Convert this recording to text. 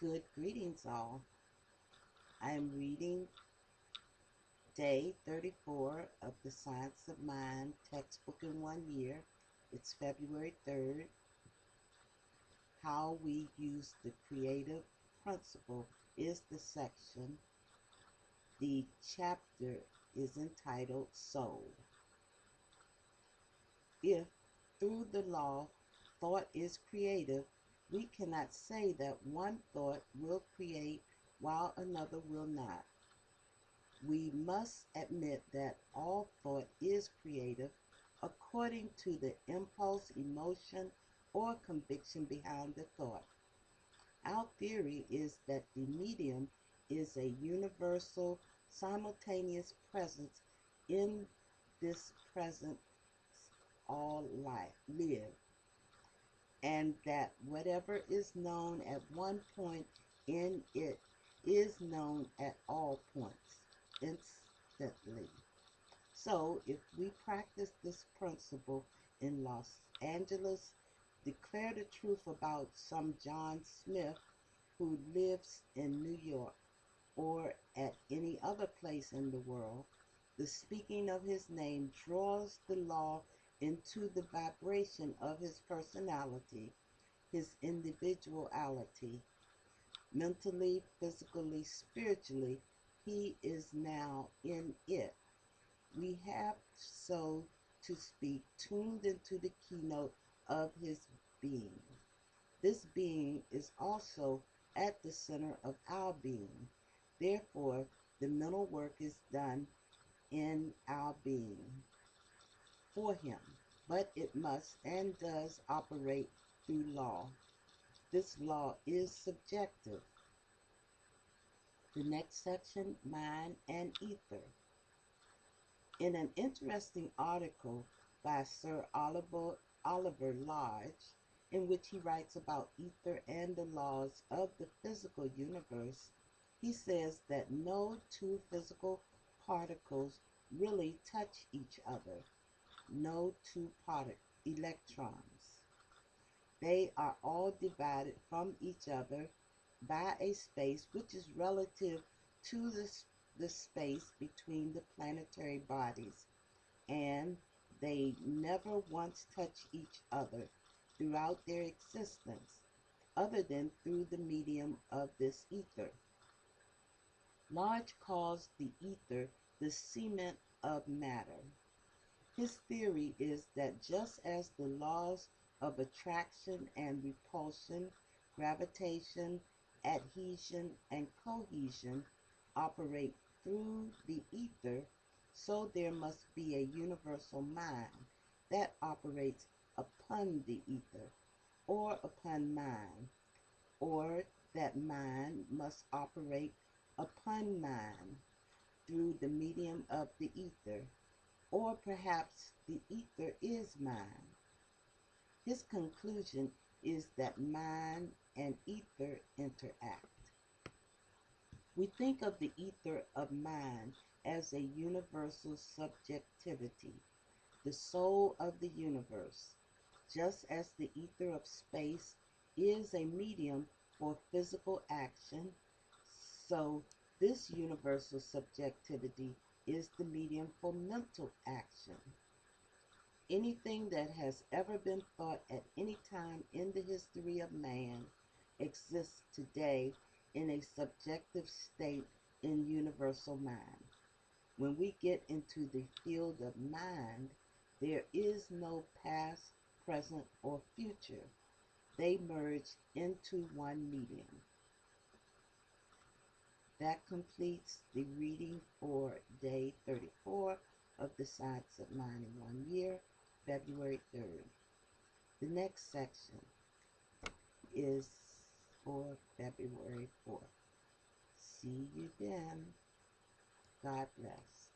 Good greetings, all. I am reading day 34 of the Science of Mind textbook in 1 year. It's February 3rd. How we use the creative principle is the section. The chapter is entitled Soul. If, through the law, thought is creative, we cannot say that one thought will create while another will not. We must admit that all thought is creative according to the impulse, emotion, or conviction behind the thought. Our theory is that the medium is a universal, simultaneous presence in this present all live, and that whatever is known at one point in it is known at all points instantly. So, if we practice this principle in Los Angeles, declare the truth about some John Smith who lives in New York or at any other place in the world, the speaking of his name draws the law into the vibration of his personality, his individuality. Mentally, physically, spiritually, he is now in it. We have, so to speak, tuned into the keynote of his being. This being is also at the center of our being. Therefore, the mental work is done in our being for him, but it must and does operate through law. This law is subjective. The next section, mind and ether. In an interesting article by Sir Oliver Lodge, in which he writes about ether and the laws of the physical universe, he says that no two physical particles really touch each other, no two electrons. They are all divided from each other by a space which is relative to the space between the planetary bodies, and they never once touch each other throughout their existence, other than through the medium of this ether. Lodge calls the ether the cement of matter. His theory is that just as the laws of attraction and repulsion, gravitation, adhesion, and cohesion operate through the ether, so there must be a universal mind that operates upon the ether, or upon mind, or that mind must operate upon mind through the medium of the ether, or perhaps the ether is mind. His conclusion is that mind and ether interact. We think of the ether of mind as a universal subjectivity, the soul of the universe, just as the ether of space is a medium for physical action, so this universal subjectivity is the medium for mental action. Anything that has ever been thought at any time in the history of man exists today in a subjective state in universal mind. When we get into the field of mind, there is no past, present, or future. They merge into one medium. That completes the reading for day 34 of the Science of Mind in 1 year, February 3rd. The next section is for February 4th. See you then. God bless.